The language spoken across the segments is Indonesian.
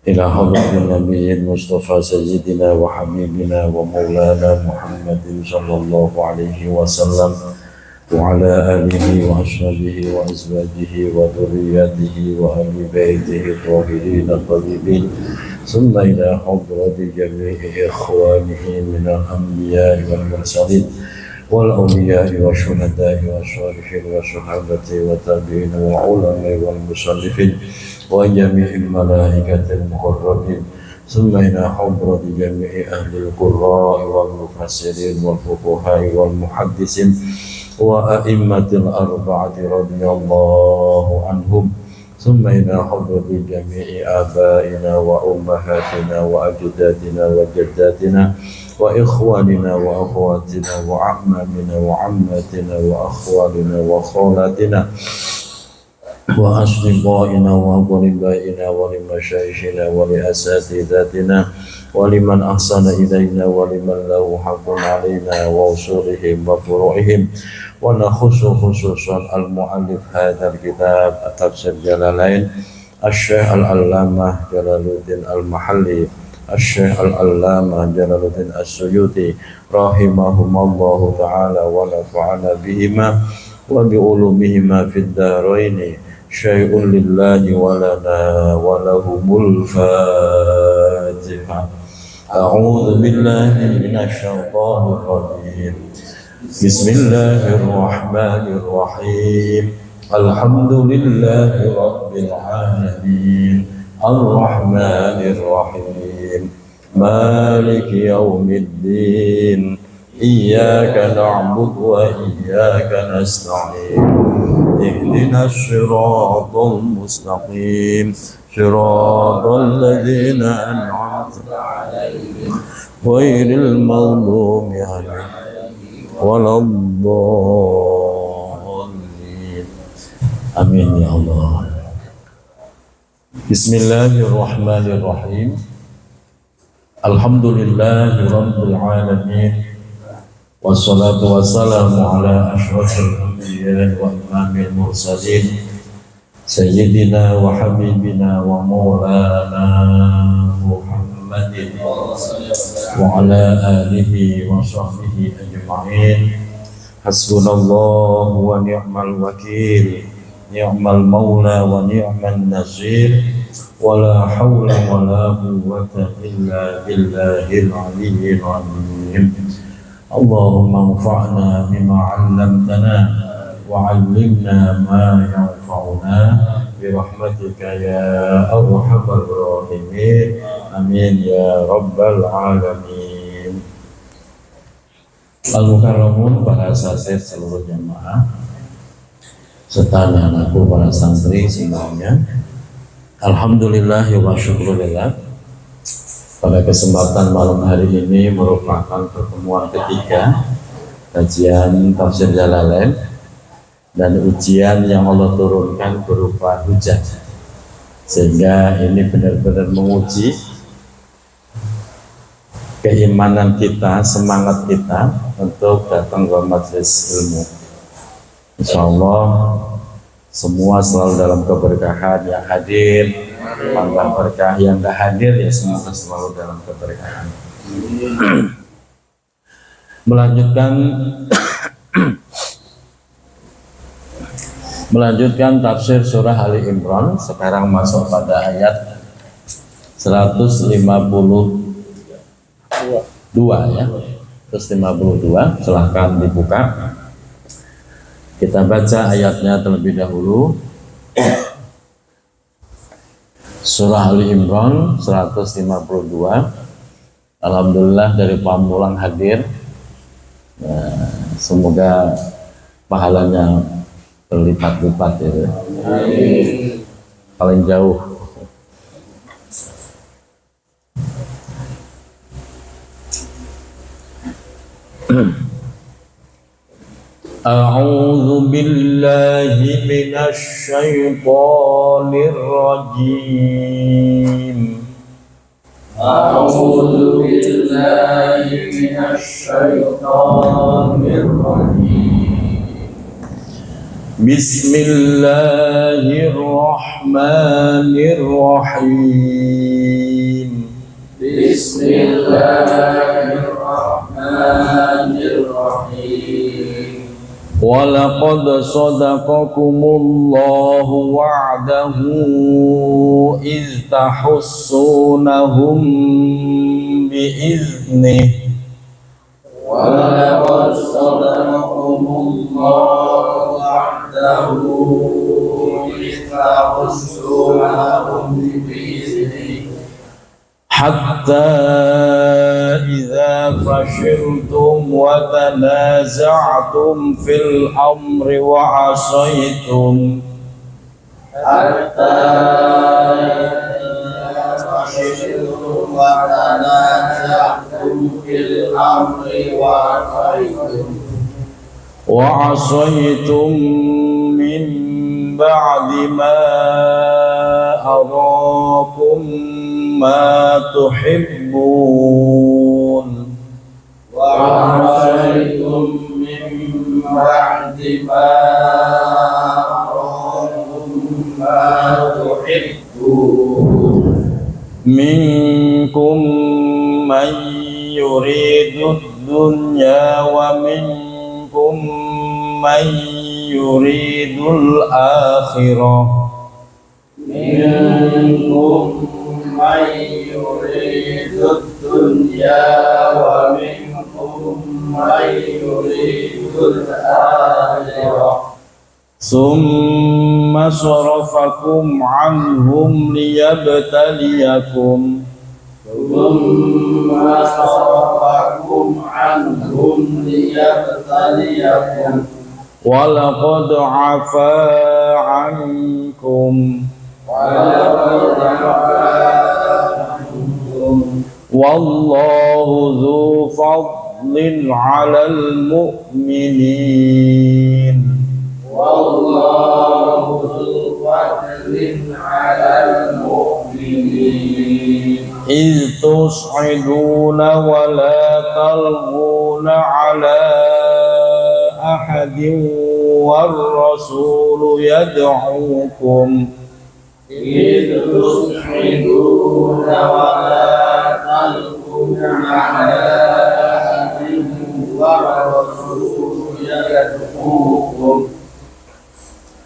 إلى حضرة النبي المصطفى سيدنا وحبيبنا ومولانا محمد صلى الله عليه وسلم وعلى آله وأصحابه وأزواجه وذرياته وأهل بيته الطاهرين الطيبين ثم إلى حضرة جميع إخوانه من الأنبياء والمرسلين والأولياء والشهداء والصالحين والصحابة والتابعين والعلماء والمصنفين وجميع الملائكة المقربين ثم إلى حضرة جميع أهل القراء والمفسرين والفقهاء والمحدثين وأئمة الأربعة رضي الله عنهم ثم إلى حضرة جميع آبائنا وأمهاتنا وأجدادنا وجداتنا وإخواننا وأخواتنا وأعمامنا وعماتنا وأخوالنا وخالاتنا وأصدقائنا وقربائنا ولمشايخنا ولأساتذتنا ولمن أحسن إلينا ولمن له حق علينا وأصولهم وفروعهم ونخص خصوصا المؤلف هذا الكتاب تفسير جلالين الشيخ العلامة جلال الدين المحلي الشيخ العلامة جلال الدين السيوطي رحمهما الله تعالى ونفعنا بهما وبعلومهما في الدارين شيء لله ولنا ولهم الفاتحة. أعوذ بالله من الشيطان الرجيم. بسم الله الرحمن الرحيم. الحمد لله رب العالمين الرحمن الرحيم مالك يوم الدين إياك نعبد وإياك نستعين اهدنا الصراط المستقيم صراط الذين أنعمت عليهم غير المغضوب عليهم ولا الضالين آمين يا الله. Bismillahirrahmanirrahim. Alhamdulillahi rabbil alamin. Wassalatu wassalamu ala asyrafil anbiya'i wa imamil mursalin sayyidina wa habibina wa maulana Muhammadin wa ala alihi wa sahbihi ajma'in. Hasbunallahu wa ni'mal wakil, ni'mal maula wa ni'man nasir, wala hawla wala quwwata illa billahil aliyyil azim. Allahumma anfa'na bima 'allamtana wa 'allimna ma yanfa'una bi rahmatika ya arhamar rahimin. Amin ya rabbal alamin. Al-mukarramun, para asatidz seluruh jamaah serta anak-anakku para santri semuanya, alhamdulillah wa syukurillah, pada kesempatan malam hari ini merupakan pertemuan ketiga kajian tafsir Jalalain dan ujian yang Allah turunkan berupa hujan, sehingga ini benar-benar menguji keimanan kita, semangat kita untuk datang ke majelis ilmu. Insyaallah semua selalu dalam keberkahan, yang hadir tambah berkah, yang tidak hadir ya semoga selalu dalam keberkahan. Melanjutkan tafsir surah Ali Imran, sekarang masuk pada ayat 152 ya. 152, silahkan dibuka. Kita baca ayatnya terlebih dahulu. Surah Ali Imran 152. Alhamdulillah dari Pamulang hadir. Semoga pahalanya berlipat-lipat ya. Paling jauh. A'udzu billahi minasy syaithanir rajim. A'udzu billahi minasy syaithanir rajim. Bismillahirrahmanirrahim. Bismillahirrahmanirrahim. Walaqad sadaqakumullahu wa'dahu idh tahussunahum bi'iznih. Walaqad sadaqakumullahu wa'dahu idh tahussunahum bi'iznih. Hatta idza fashiltum wa tanaza'tum fil amri wa asaytum Hatta idza fashiltum wa tanaza'tum fil amri wa asaytum min ba'di ma arakum ma tuhibbun وعصيتم من بعد ما أراكم ما تحبون minkum man yuridu dunya wa minkum man yuridul akhirah. منكم من يريد الدنيا ومنكم من يريد الآخرة Summa sarafakum anhum liyabtaliyakum ثم صرفكم عنهم ليبتليكم walaqad afa ankum ولقد عفا عنكم wallahu dzu fadlin 'alal mu'minin. والله ذو فضل على المؤمنين إذ تصعدون ولا تلغون على أحد والرسول يدعوكم إذ تصعدون ولا تلقون على أحد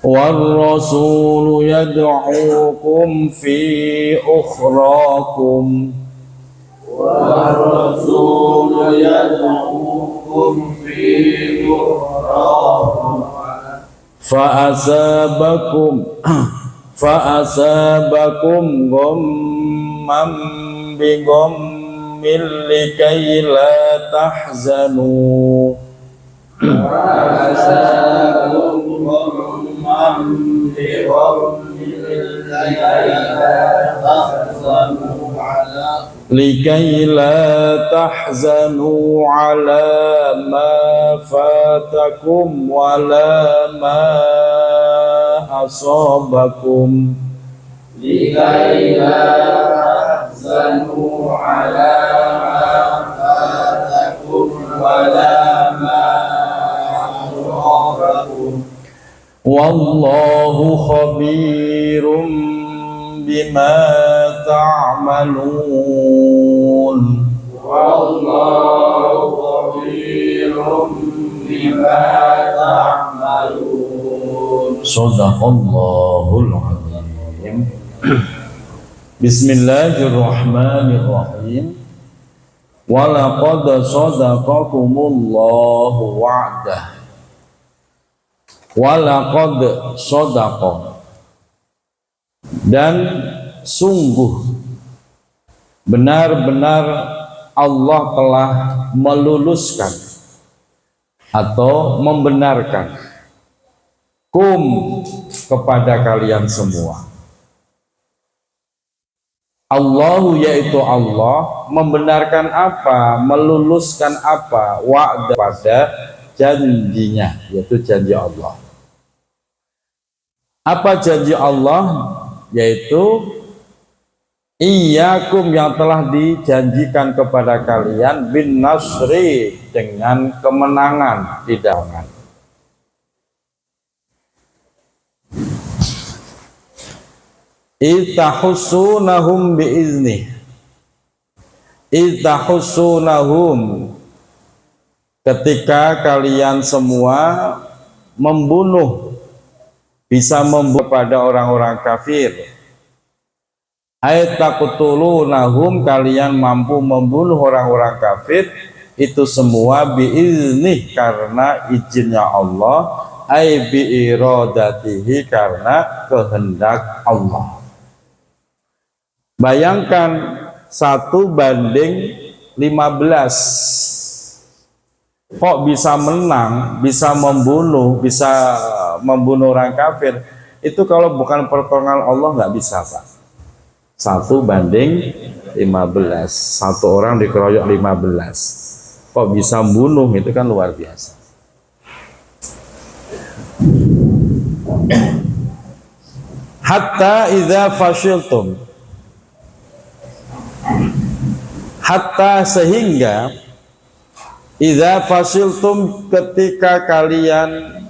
والرسول يدعوكم في أخراكم والرسول يدعوكم في أخراكم فأصابكم غما بغم لكي لا تحزنوا فأصابكم غما بغم لكي لا تحزنوا على ما فاتكم ولا ما أصابكم لكي لا تحزنوا على ما فاتكم ولا ما أصابكم والله خبير بما تعملون والله خبير بما تعملون Sadaqallahul azim. Bismillahirrahmanirrahim. Walaqad sadaqakumullahu wa'dah. Walaqad sadaqa, dan sungguh benar-benar Allah telah meluluskan atau membenarkan kepada kalian semua. Allahu yaitu Allah membenarkan apa, meluluskan apa, wa'da pada janjinya, yaitu janji Allah. Apa janji Allah? Yaitu iyyakum, yang telah dijanjikan kepada kalian, bin nasri, dengan kemenangan, hidangan. itahussunahum biiznih, itahussunahum, ketika kalian semua membunuh, bisa membunuh pada orang-orang kafir. Ayataqtulunahum, kalian mampu membunuh orang-orang kafir, itu semua biiznih, karena izinnya Allah, ay biiradatihi, karena kehendak Allah. Bayangkan 1 banding 15, kok bisa menang, bisa membunuh orang kafir. Itu kalau bukan pertolongan Allah nggak bisa, Pak. 1 banding 15, satu orang dikeroyok 15, kok bisa membunuh, itu kan luar biasa. Hatta idza fashiltum, hatta sehingga, idza fashiltum, ketika kalian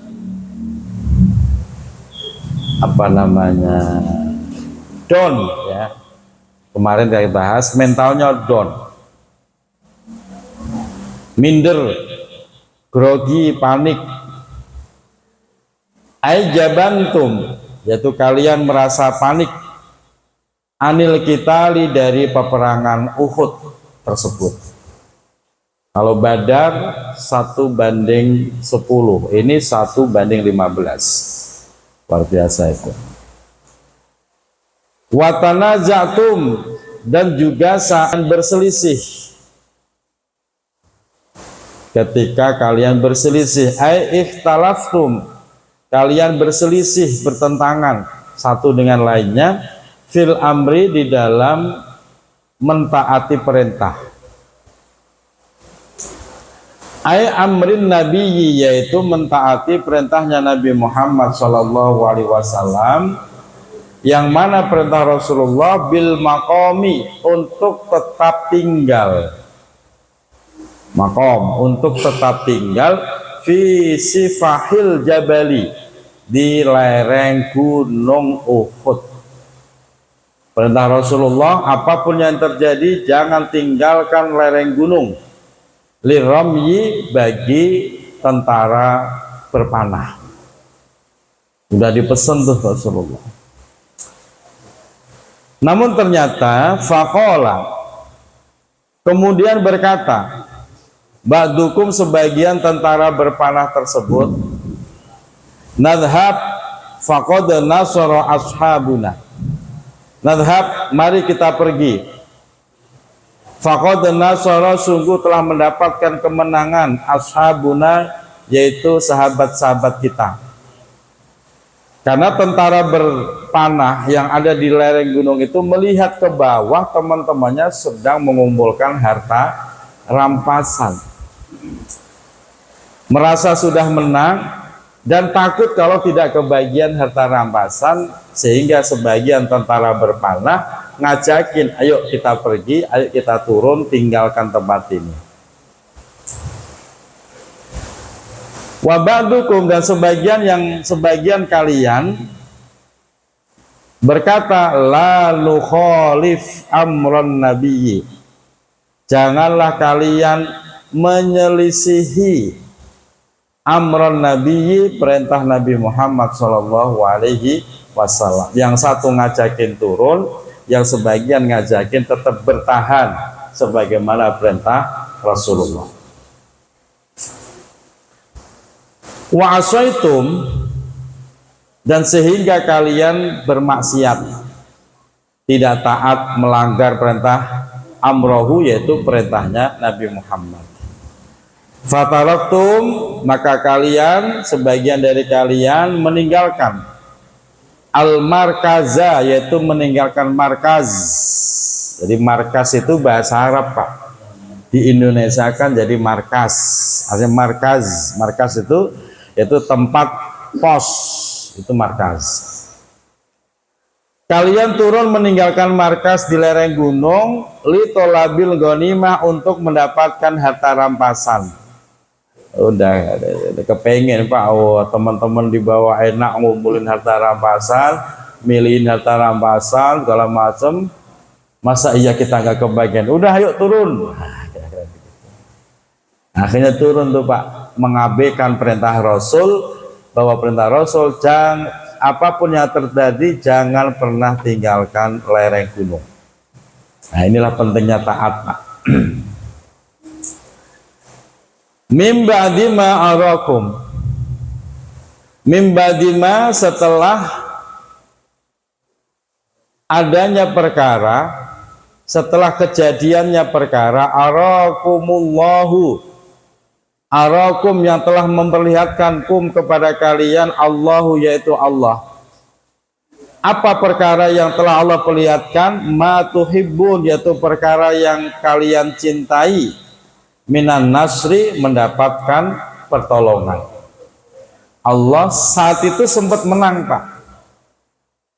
down, ya. Kemarin kita bahas mentalnya down, minder, grogi, panik. Jabantum, yaitu kalian merasa panik, anil qitali, dari peperangan Uhud tersebut. Kalau Badar 1 banding 10, ini 1 banding 15, luar biasa itu. Watanazatum, dan juga saat berselisih, ketika kalian berselisih, ikhtalaftum, kalian berselisih, bertentangan satu dengan lainnya, fil amri, di dalam mentaati perintah, amrin nabiyyi, yaitu mentaati perintahnya Nabi Muhammad SAW, yang mana perintah Rasulullah bil maqami, untuk tetap tinggal, maqam, untuk tetap tinggal, fi sifahil jabali, di lereng gunung Uhud. Perintah Rasulullah, apapun yang terjadi jangan tinggalkan lereng gunung, liramyi, bagi tentara berpanah. Sudah dipesan tuh Rasulullah. Namun ternyata faqala, kemudian berkata, ba'dukum, sebagian tentara berpanah tersebut, nadhab faqad nasara ashabuna, nadhab, mari kita pergi, faqad nasara, sungguh telah mendapatkan kemenangan, ashabuna, yaitu sahabat-sahabat kita. Karena tentara berpanah yang ada di lereng gunung itu melihat ke bawah, teman-temannya sedang mengumpulkan harta rampasan, merasa sudah menang dan takut kalau tidak kebagian harta rampasan, sehingga sebagian tentara berpanah ngajakin, ayo kita pergi, ayo kita turun, tinggalkan tempat ini. Wa ba'dukum, dan sebagian kalian berkata, la nukhalif amran nabiyyi, janganlah kalian menyelisihi amran nabiyyi, perintah Nabi Muhammad SAW. Yang satu ngajakin turun, yang sebagian ngajakin tetap bertahan sebagaimana perintah Rasulullah. Wa asaitum, dan sehingga kalian bermaksiat, tidak taat, melanggar perintah amrohu, yaitu perintahnya Nabi Muhammad. Fataraktum, maka kalian, sebagian dari kalian meninggalkan al-markaza, yaitu meninggalkan markaz. Jadi markaz itu bahasa Arab, Pak, di Indonesia kan jadi markas, artinya markaz. Markaz itu yaitu tempat pos, itu markaz. Kalian turun meninggalkan markas di lereng gunung, litolabil ghanimah, untuk mendapatkan harta rampasan. Udah kepengen, Pak, oh, teman-teman di bawah enak ngumpulin harta rampasan, milihin harta rampasan segala macam, masa iya kita nggak kebagian? Udah ayo turun. Nah, kira-kira begitu. Akhirnya turun tuh Pak, mengabaikan perintah Rasul, bahwa perintah Rasul jangan apapun yang terjadi jangan pernah tinggalkan lereng gunung. Nah, inilah pentingnya taat Pak. Mim ba'di ma arakum, mim ba'di ma, setelah adanya perkara, setelah kejadiannya perkara, arakumullahu, arakum yang telah memperlihatkan kum kepada kalian, Allahu yaitu Allah. Apa perkara yang telah Allah perlihatkan? Ma tuhibbun, yaitu perkara yang kalian cintai, minan nasri, mendapatkan pertolongan. Allah saat itu sempat menang Pak,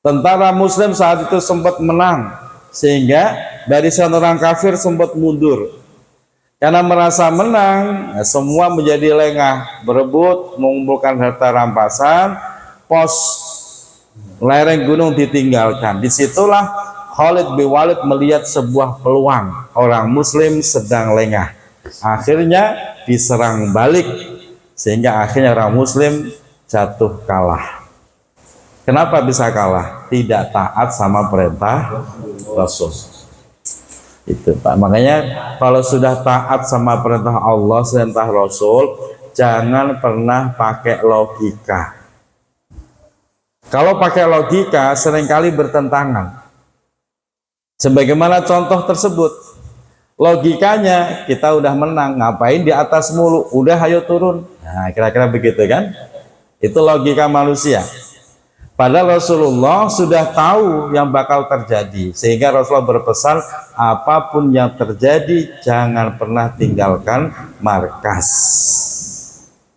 tentara muslim saat itu sempat menang, sehingga barisan orang kafir sempat mundur. Karena merasa menang, ya semua menjadi lengah, berebut mengumpulkan harta rampasan, pos lereng gunung ditinggalkan. Disitulah Khalid bin Walid melihat sebuah peluang, orang muslim sedang lengah. Akhirnya diserang balik, sehingga akhirnya orang muslim jatuh kalah. Kenapa bisa kalah? Tidak taat sama perintah Rasul. Itu Pak. Makanya kalau sudah taat sama perintah Allah, perintah Rasul, jangan pernah pakai logika. Kalau pakai logika seringkali bertentangan. Sebagaimana contoh tersebut, logikanya kita udah menang, ngapain di atas mulu, udah ayo turun. Nah, kira-kira begitu kan? Itu logika manusia. Padahal Rasulullah sudah tahu yang bakal terjadi, sehingga Rasulullah berpesan, apapun yang terjadi jangan pernah tinggalkan markas.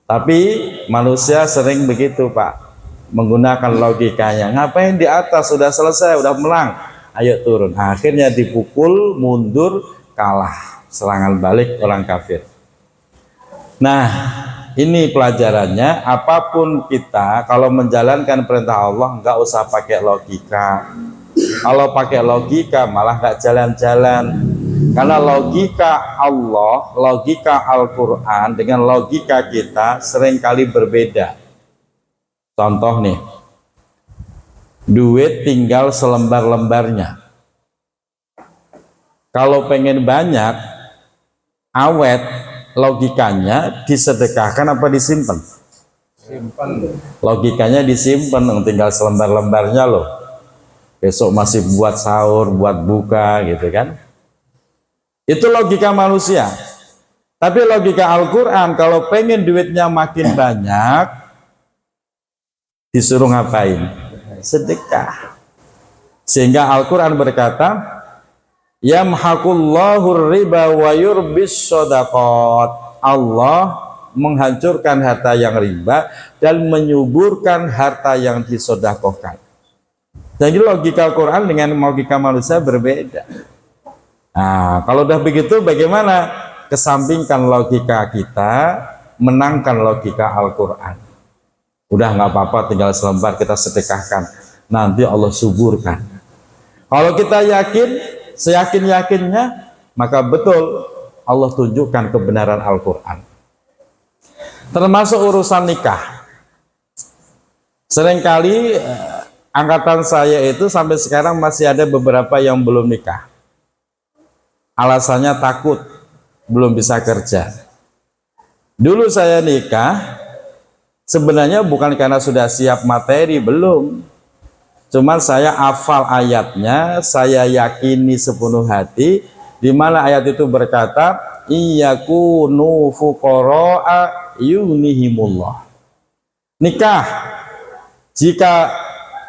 Tapi manusia sering begitu Pak, menggunakan logikanya, ngapain di atas, sudah selesai, udah menang, ayo turun. Akhirnya dipukul, mundur, kalah, serangan balik orang kafir. Nah, ini pelajarannya, apapun kita kalau menjalankan perintah Allah nggak usah pakai logika. Kalau pakai logika malah nggak jalan-jalan. Karena logika Allah, logika Al-Quran dengan logika kita seringkali berbeda. Contoh nih, duit tinggal selembar-lembarnya. Kalau pengen banyak, awet, logikanya disedekahkan apa disimpan? Simpan. Logikanya disimpan, tinggal selembar-lembarnya loh. Besok masih buat sahur, buat buka gitu kan. Itu logika manusia. Tapi logika Al-Quran, kalau pengen duitnya makin banyak, disuruh ngapain? Sedekah. Sehingga Al-Quran berkata, yamhaqullahu riba wa yurbis shadaqat. Allah menghancurkan harta yang riba dan menyuburkan harta yang disedekahkan. Jadi logika Al-Quran dengan logika manusia berbeda. Nah, kalau udah begitu bagaimana? Kesampingkan logika kita, menangkan logika Al-Quran. Udah nggak apa-apa, tinggal selembar kita sedekahkan, nanti Allah suburkan. Kalau kita yakin, seyakin-yakinnya, maka betul Allah tunjukkan kebenaran Al-Quran. Termasuk urusan nikah. Seringkali angkatan saya itu sampai sekarang masih ada beberapa yang belum nikah. Alasannya takut, belum bisa kerja. Dulu saya nikah, sebenarnya bukan karena sudah siap materi, belum. Cuman saya hafal ayatnya, saya yakini sepenuh hati, di mana ayat itu berkata, iyakunu fuqara'a yunihimullah. Nikah, jika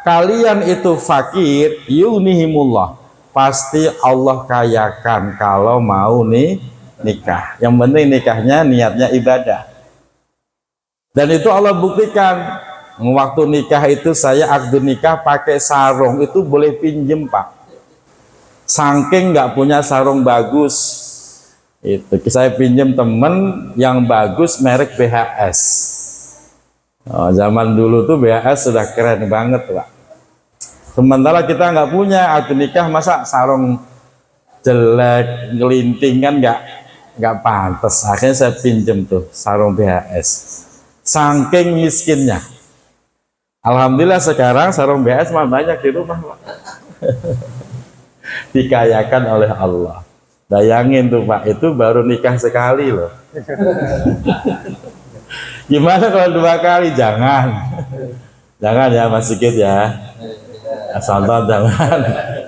kalian itu fakir, yunihimullah, pasti Allah kayakan kalau mau nikah. Yang penting nikahnya niatnya ibadah. Dan itu Allah buktikan. Waktu nikah itu saya akad nikah pakai sarung, itu boleh pinjem Pak. Saking nggak punya sarung bagus, itu saya pinjem temen yang bagus merek BHS. Zaman dulu tuh BHS sudah keren banget Pak. Sementara kita nggak punya, akad nikah masa sarung jelek, ngelinting kan nggak pantas. Akhirnya saya pinjem tuh sarung BHS. Saking miskinnya. Alhamdulillah sekarang sarung BHS mah banyak di rumah, Pak. Dikayakan oleh Allah. Bayangin tuh Pak, itu baru nikah sekali loh. Gimana kalau 2 kali? Jangan ya Mas Sigit ya. Asal jangan,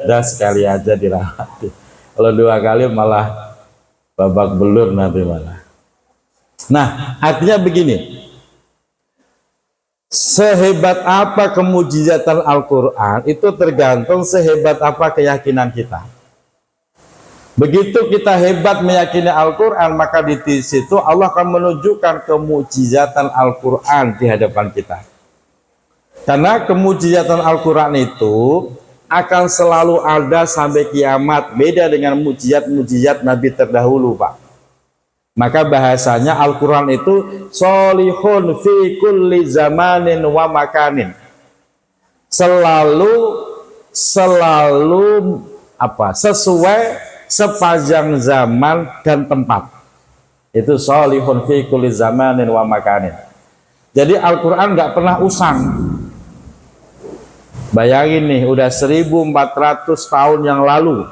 udah sekali aja dirawat. Kalau 2 kali malah babak belur nanti malah. Nah, artinya begini, sehebat apa kemujizatan Al-Quran itu tergantung sehebat apa keyakinan kita. Begitu kita hebat meyakini Al-Quran, maka di situ Allah akan menunjukkan kemujizatan Al-Quran di hadapan kita. Karena kemujizatan Al-Quran itu akan selalu ada sampai kiamat, beda dengan mujizat-mujizat Nabi terdahulu, Pak. Maka bahasanya Al-Quran itu solihun fi kulli zamanin wa makanin. Selalu sesuai sepanjang zaman dan tempat. Itu solihun fi kulli zamanin wa makanin. Jadi Al-Quran nggak pernah usang. Bayangin nih, udah 1400 tahun yang lalu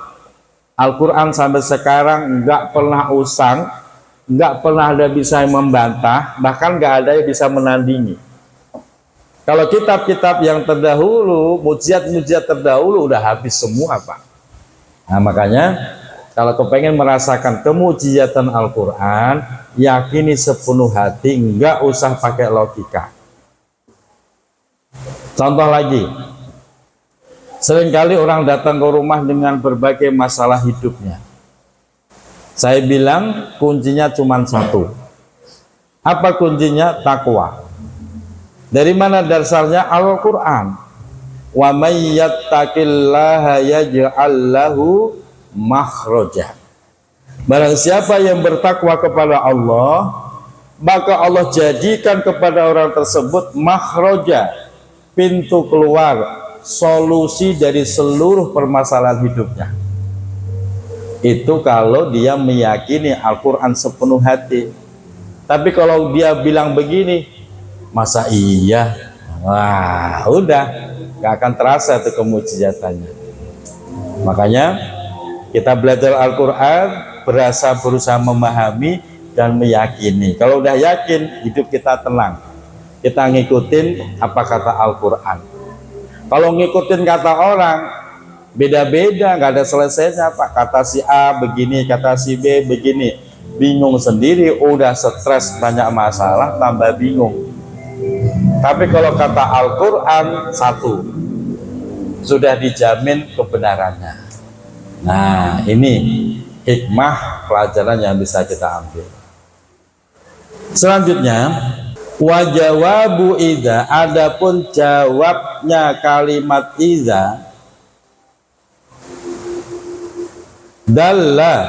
Al-Quran sampai sekarang nggak pernah usang, nggak pernah ada bisa yang membantah, bahkan nggak ada yang bisa menandingi. Kalau kitab-kitab yang terdahulu, mujizat-mujizat terdahulu udah habis semua, Pak. Nah makanya kalau kepengen merasakan kemujizatan Al-Quran, yakini sepenuh hati, nggak usah pakai logika. Contoh lagi, seringkali orang datang ke rumah dengan berbagai masalah hidupnya. Saya bilang kuncinya cuma satu. Apa kuncinya? Takwa. Dari mana dasarnya? Al-Quran. Wa may yattaqillaha yaj'al lahu makhraja. Barang siapa yang bertakwa kepada Allah, maka Allah jadikan kepada orang tersebut makhraja, pintu keluar, solusi dari seluruh permasalahan hidupnya. Itu kalau dia meyakini Al-Quran sepenuh hati. Tapi kalau dia bilang begini, masa iya? Wah, udah gak akan terasa itu kemujizatannya. Makanya kita belajar Al-Quran, berusaha memahami dan meyakini. Kalau udah yakin, hidup kita tenang. Kita ngikutin apa kata Al-Quran. Kalau ngikutin kata orang, beda-beda, nggak ada selesainya, Pak. Kata si A begini, kata si B begini, bingung sendiri, udah stres, banyak masalah, tambah bingung. Tapi kalau kata Al-Quran, satu, sudah dijamin kebenarannya. Nah, ini hikmah pelajaran yang bisa kita ambil. Selanjutnya, wa jawabu idza, adapun jawabnya kalimat idza, dalla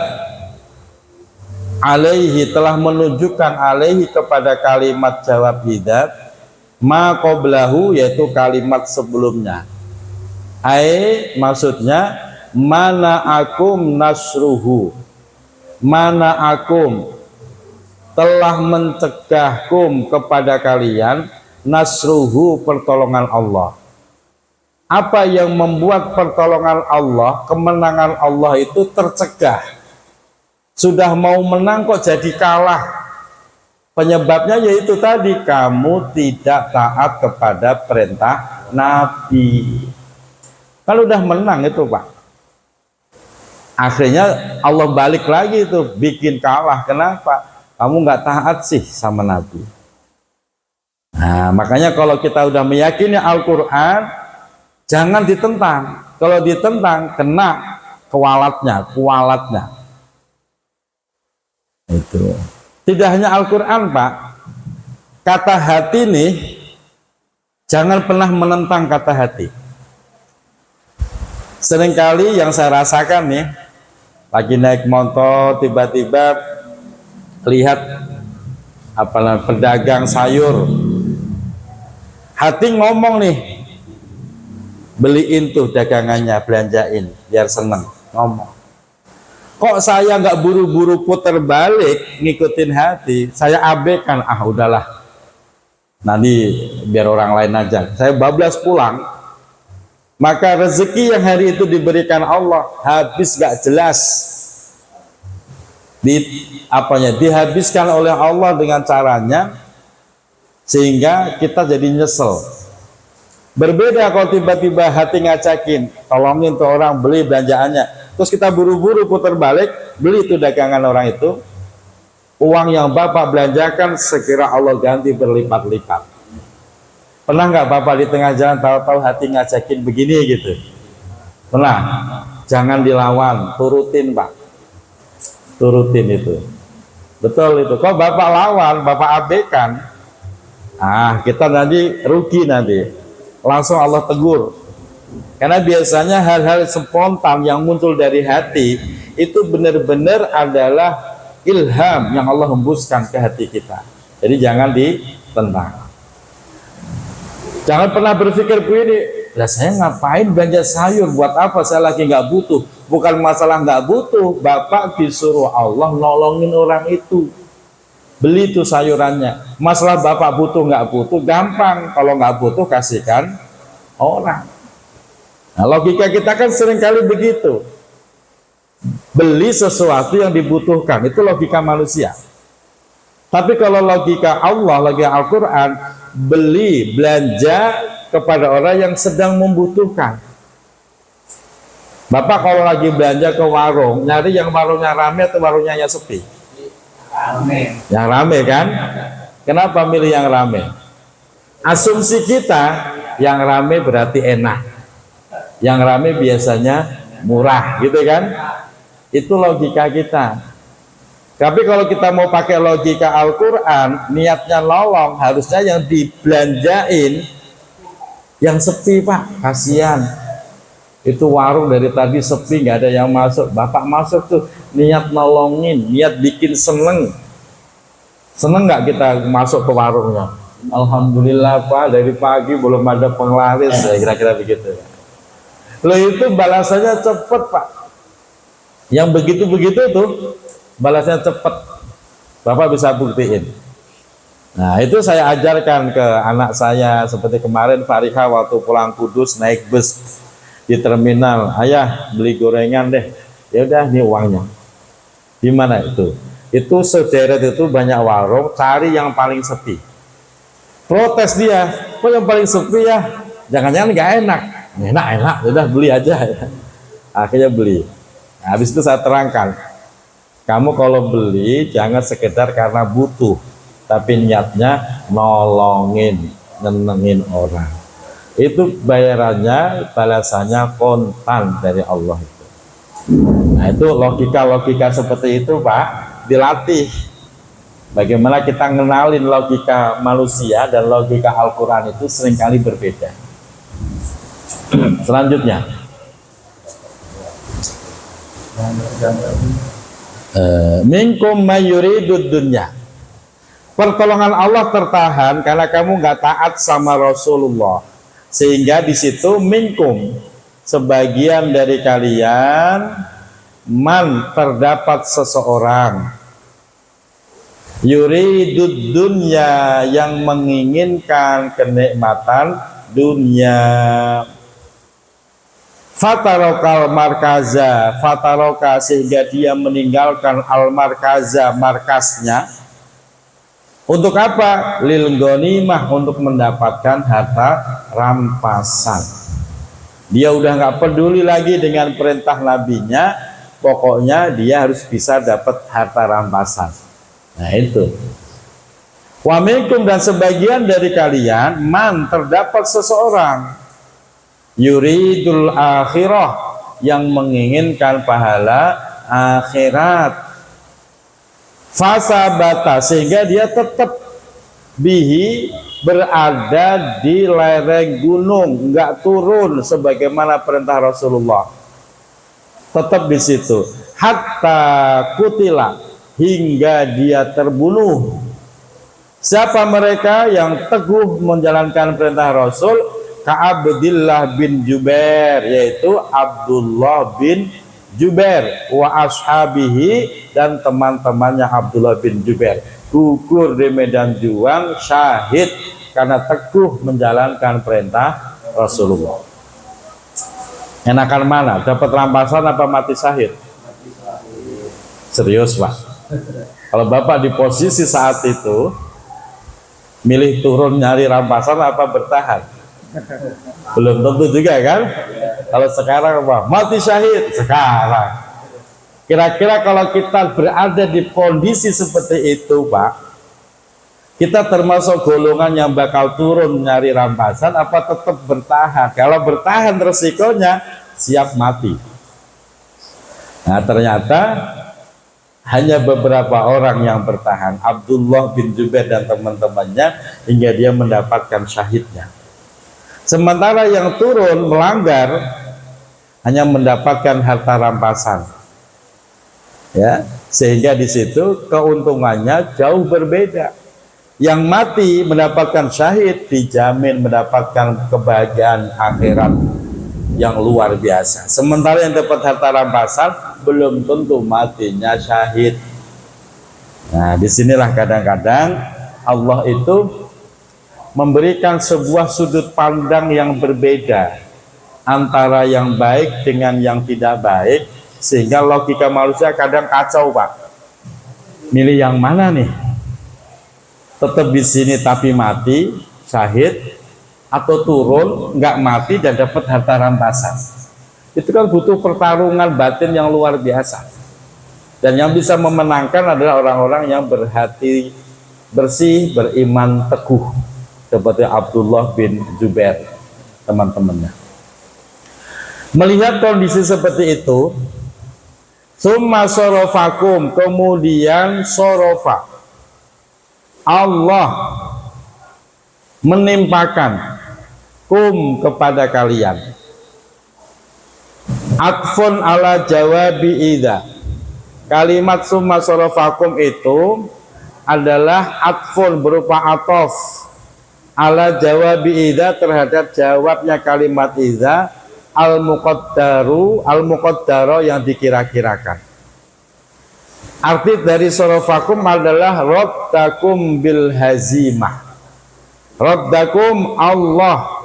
alaihi, telah menunjukkan alaihi kepada kalimat jawab idza, ma qablahu, yaitu kalimat sebelumnya. Maksudnya mana akum nasruhu, mana akum telah mencegahkum kepada kalian, nasruhu, pertolongan Allah. Apa yang membuat pertolongan Allah, kemenangan Allah itu tercegah? Sudah mau menang kok jadi kalah. Penyebabnya yaitu tadi, kamu tidak taat kepada perintah Nabi. Kalau udah menang itu, Pak, akhirnya Allah balik lagi itu, bikin kalah. Kenapa? Kamu nggak taat sih sama Nabi. Nah, makanya kalau kita udah meyakini Al-Quran, jangan ditentang. Kalau ditentang, kena kualatnya. Itu. Tidak hanya Al-Quran, Pak. Kata hati nih, jangan pernah menentang kata hati. Seringkali yang saya rasakan nih, lagi naik motor, tiba-tiba lihat pedagang sayur, hati ngomong nih, beliin tuh dagangannya, belanjain biar seneng. Ngomong, kok saya nggak buru-buru puter balik ngikutin hati, saya abaikan, udahlah nanti biar orang lain aja, saya bablas pulang. Maka rezeki yang hari itu diberikan Allah habis gak jelas, dihabiskan oleh Allah dengan caranya, sehingga kita jadi nyesel. Berbeda kalau tiba-tiba hati ngajakin, tolongin tuh orang beli belanjaannya, terus kita buru-buru putar balik beli itu dagangan orang itu, uang yang Bapak belanjakan segera Allah ganti berlipat-lipat. Pernah nggak Bapak di tengah jalan tahu-tahu hati ngajakin begini gitu? Pernah? Jangan dilawan, turutin Pak, turutin itu. Betul itu. Kok Bapak lawan, Bapak abaikan, kita nanti rugi nanti. Langsung Allah tegur. Karena biasanya hal-hal spontan yang muncul dari hati itu benar-benar adalah ilham yang Allah hembuskan ke hati kita. Jadi jangan ditentang. Jangan pernah berpikir begini, lah saya ngapain belanja sayur, buat apa, saya lagi nggak butuh. Bukan masalah nggak butuh, Bapak disuruh Allah nolongin orang itu, beli tuh sayurannya. Masalah Bapak butuh nggak butuh, gampang. Kalau nggak butuh kasihkan orang. Nah, logika kita kan seringkali begitu, beli sesuatu yang dibutuhkan, itu logika manusia. Tapi kalau logika Allah, logika Al-Quran, beli, belanja kepada orang yang sedang membutuhkan. Bapak kalau lagi belanja ke warung, nyari yang warungnya rame atau warungnya yang sepi? Rame. Yang rame kan? Kenapa milih yang rame? Asumsi kita, yang rame berarti enak, yang rame biasanya murah, gitu kan? Itu logika kita. Tapi kalau kita mau pakai logika Al-Quran, niatnya nolong, harusnya yang dibelanjain yang sepi Pak, kasihan. Itu warung dari tadi sepi, nggak ada yang masuk. Bapak masuk tuh, niat nolongin, niat bikin seneng. Seneng nggak kita masuk ke warungnya? Alhamdulillah Pak, dari pagi belum ada penglaris, kira-kira begitu. Loh itu balasannya cepet Pak. Yang begitu-begitu tuh balasnya cepat, Bapak bisa buktiin. Nah itu saya ajarkan ke anak saya, seperti kemarin Fariha waktu pulang Kudus naik bus di terminal, ayah beli gorengan deh, ya udah ini uangnya. Di mana itu? Itu sederet itu banyak warung, cari yang paling sepi. Protes dia, kok yang paling sepi ya? Jangan-jangan nggak enak. Enak, udah beli aja. Akhirnya beli. Nah, habis itu saya terangkan, kamu kalau beli jangan sekedar karena butuh, tapi niatnya nolongin, nyenengin orang. Itu bayarannya, balasannya kontan dari Allah itu. Nah itu logika-logika seperti itu Pak, dilatih. Bagaimana kita ngenalin logika manusia dan logika Al-Quran itu seringkali berbeda. Selanjutnya, minkum mayuridud dunya. Pertolongan Allah tertahan karena kamu nggak taat sama Rasulullah, sehingga di situ minkum, sebagian dari kalian, man, terdapat seseorang, yuridud dunya, yang menginginkan kenikmatan dunia. Fatarokal markaza, fataroka, sehingga dia meninggalkan al markaza, markasnya. Untuk apa? Lil ghanimah, untuk mendapatkan harta rampasan. Dia udah nggak peduli lagi dengan perintah nabinya, pokoknya dia harus bisa dapat harta rampasan. Nah itu. Wa minkum, dan sebagian dari kalian, man, terdapat seseorang, yuridul akhirah, yang menginginkan pahala akhirat. Fasabata, sehingga dia tetap bihi, berada di lereng gunung, enggak turun sebagaimana perintah Rasulullah. Tetap di situ. Hatta kutila, hingga dia terbunuh. Siapa mereka yang teguh menjalankan perintah Rasul? Ka'abdillah bin Jubair, yaitu Abdullah bin Jubair wa ashabihi, dan teman-temannya Abdullah bin Jubair gugur di medan juang syahid karena teguh menjalankan perintah Rasulullah. Enakan mana? Dapat rampasan apa mati syahid? Serius Pak? Kalau Bapak di posisi saat itu, milih turun nyari rampasan apa bertahan? Belum tentu juga kan? Kalau sekarang apa? Mati syahid sekarang. Kira-kira kalau kita berada di kondisi seperti itu Pak, kita termasuk golongan yang bakal turun nyari rampasan apa tetap bertahan? Kalau bertahan resikonya siap mati. Nah ternyata hanya beberapa orang yang bertahan, Abdullah bin Jubair dan teman-temannya, hingga dia mendapatkan syahidnya. Sementara yang turun melanggar hanya mendapatkan harta rampasan, ya, sehingga di situ keuntungannya jauh berbeda. Yang mati mendapatkan syahid dijamin mendapatkan kebahagiaan akhirat yang luar biasa. Sementara yang dapat harta rampasan belum tentu matinya syahid. Nah, disinilah kadang-kadang Allah itu memberikan sebuah sudut pandang yang berbeda antara yang baik dengan yang tidak baik, sehingga logika manusia kadang kacau Pak. Milih yang mana nih? Tetap di sini tapi mati syahid, atau turun nggak mati dan dapat harta rampasan? Itu kan butuh pertarungan batin yang luar biasa. Dan yang bisa memenangkan adalah orang-orang yang berhati bersih, beriman teguh, seperti Abdullah bin Jubair teman-temannya. Melihat kondisi seperti itu, summa sorofakum, kemudian sorofa, Allah menimpakan kum kepada kalian, atfun ala jawabi idza. Kalimat summa sorofakum itu adalah atfun berupa atof ala jawabi idza, terhadap jawabnya kalimat idza, al muqaddaro yang dikira-kirakan. Arti dari sorofakum adalah raddakum bil hazimah. Raddakum, Allah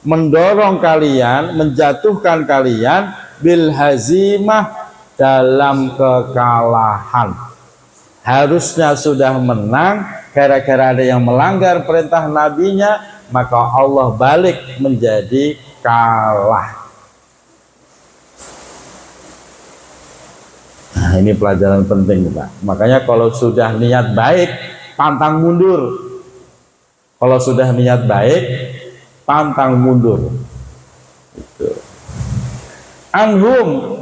mendorong kalian, menjatuhkan kalian bil hazimah, dalam kekalahan. Harusnya sudah menang, gara-gara ada yang melanggar perintah nabinya, maka Allah balik menjadi kalah. Nah, ini pelajaran penting Pak. Makanya kalau sudah niat baik, pantang mundur. Kalau sudah niat baik, pantang mundur. Itu. Anhum,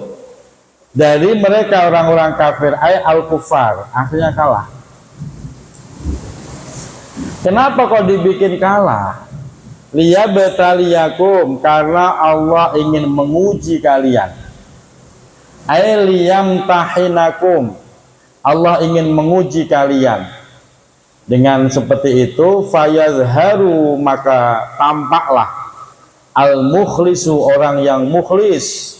dari mereka orang-orang kafir, ay al-kufar, akhirnya kalah. Kenapa kok dibikin kalah? Liyabtaliyakum, karena Allah ingin menguji kalian. Ay liyamtahinakum, Allah ingin menguji kalian. Dengan seperti itu, fayazharu, maka tampaklah al-mukhlisu, orang yang mukhlis,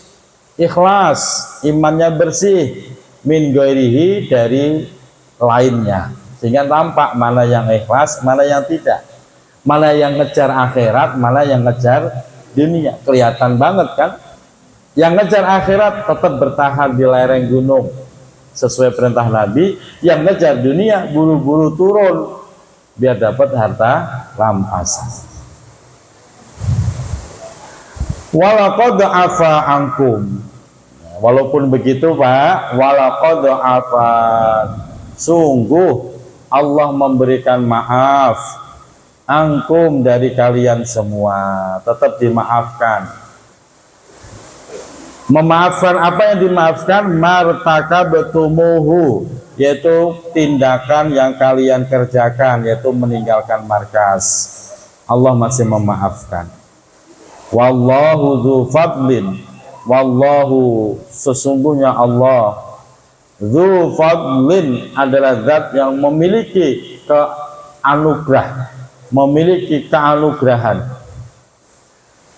ikhlas, imannya bersih, min ghairihi, dari lainnya, sehingga tampak mana yang ikhlas, mana yang tidak, mana yang ngejar akhirat, mana yang ngejar dunia. Kelihatan banget kan? Yang ngejar akhirat tetap bertahan di lereng gunung sesuai perintah Nabi, yang ngejar dunia buru-buru turun biar dapat harta rampasan. Walaqad afa ankum, walaupun begitu Pak, walaqad afa, sungguh Allah memberikan maaf, angkum, dari kalian semua, tetap dimaafkan. Memaafkan apa yang dimaafkan? Martakabtumuhu, yaitu tindakan yang kalian kerjakan, yaitu meninggalkan markas. Allah masih memaafkan. Wallahu dzu fadlin, wallahu, sesungguhnya Allah, dzu fadlin, adalah zat yang memiliki keanugerah, memiliki keanugerahan.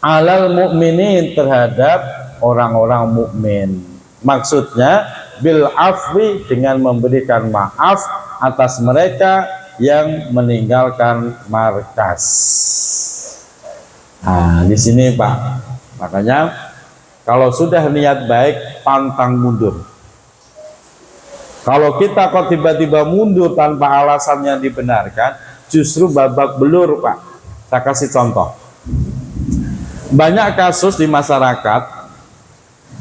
alal mukminin, terhadap orang-orang mukmin. Maksudnya bil afwi, dengan memberikan maaf atas mereka yang meninggalkan markas. Nah, di sini Pak, makanya kalau sudah niat baik, pantang mundur. Kalau kita kok tiba-tiba mundur tanpa alasan yang dibenarkan, justru babak belur Pak. Saya kasih contoh. Banyak kasus di masyarakat,